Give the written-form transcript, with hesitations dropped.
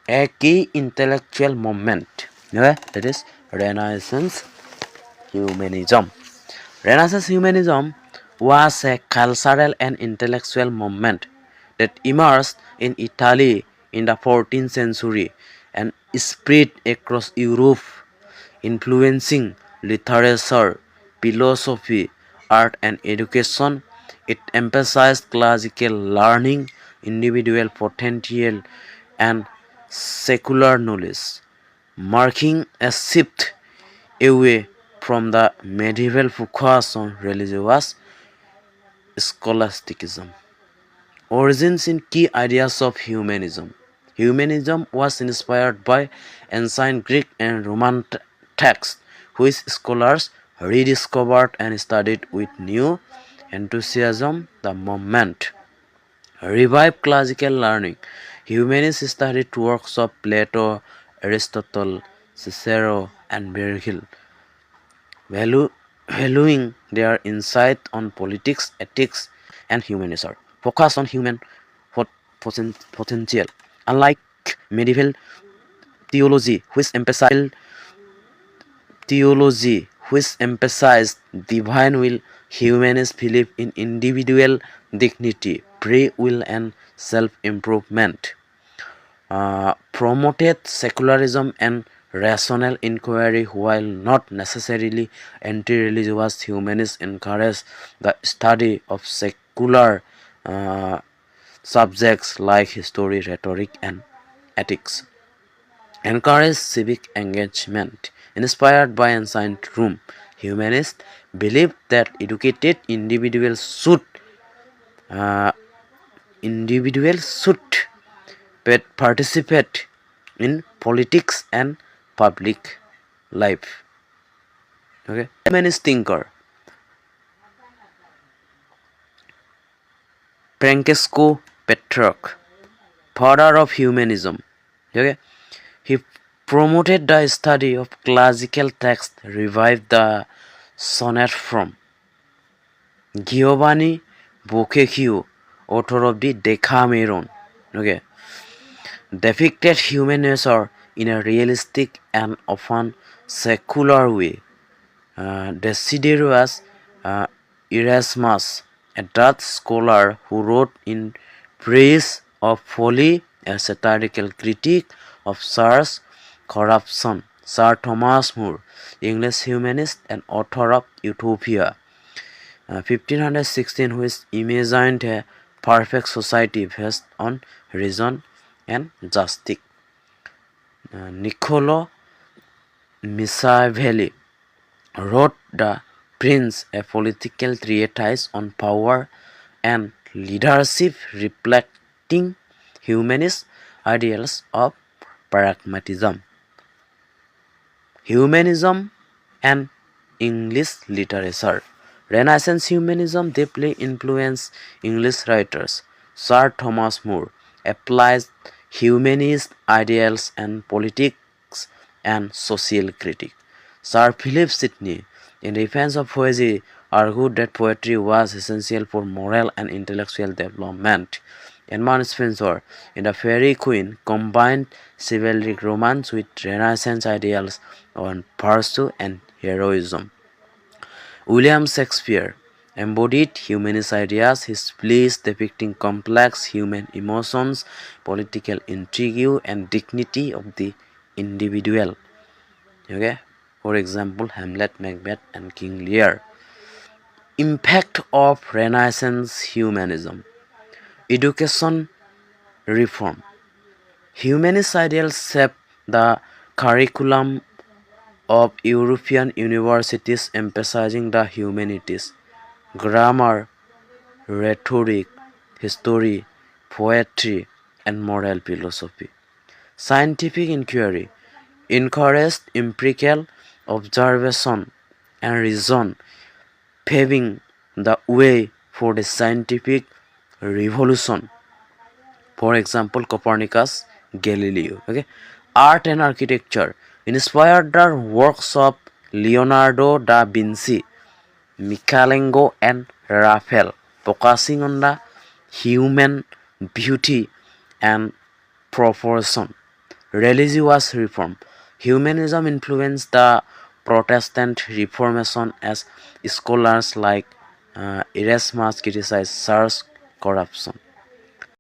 a key intellectual movement, okay, that is Renaissance Humanism. Renaissance Humanism was a cultural and intellectual movement that emerged in Italy in the 14th century and spread across Europe, influencing literature, philosophy, art, and education. It emphasized classical learning, individual potential, and secular knowledge, marking a shift away from the medieval focus on religious scholasticism. Origins in key ideas of humanism. Humanism was inspired by ancient Greek and Roman texts, which scholars rediscovered and studied with new enthusiasm. The movement revived classical learning. Humanists studied works of Plato, Aristotle, Cicero, and Virgil, valuing their insight on politics, ethics, and human nature. Focus on human potential. Unlike medieval theology, which emphasized divine will, humanists believe in individual dignity, free will, and self-improvement. Promoted secularism and rational inquiry. While not necessarily anti-religious, humanists encourage the study of secular subjects like history, rhetoric, and ethics. Encourage civic engagement. Inspired by ancient Rome, humanists believed that educated uh, individuals should participate in politics and public life. Okay, humanist thinker Francesco Petrarch, father of humanism. Okay, he promoted the study of classical texts, revived the sonnet from Giovanni Boccaccio, author of the Decameron. Okay, depicted human nature in a realistic and often secular way. Desiderius Erasmus, a Dutch scholar who wrote in praise of folly, a satirical critique of church corruption. Sir Thomas More, English humanist and author of Utopia, 1516, which imagined a perfect society based on reason and justice. Niccolo Machiavelli wrote The Prince, a political treatise on power and leadership reflecting humanist ideals of pragmatism. Humanism and English literature. Renaissance humanism deeply influenced English writers. Sir Thomas More applies humanist ideals and politics and social critique. Sir Philip Sidney, in defense of poesy, argued that poetry was essential for moral and intellectual development. Edmund Spenser, in The Faerie Queene, combined chivalric romance with Renaissance ideals on virtue and heroism. William Shakespeare embodied humanist ideas, his plays depicting complex human emotions, political intrigue, and dignity of the individual. Okay, for example, Hamlet, Macbeth, and King Lear. Impact of Renaissance humanism. Education reform. Humanist ideals shaped the curriculum of European universities, emphasizing the humanities, grammar, rhetoric, history, poetry, and moral philosophy. Scientific inquiry encouraged empirical observation and reason, paving the way for the scientific revolution. For example, Copernicus, Galileo. Okay, art and architecture inspired the works of Leonardo da Vinci, Michelangelo, and Raphael, focusing on the human beauty and proportion. Religious reform. Humanism influenced the Protestant Reformation as scholars like Erasmus criticized church corruption.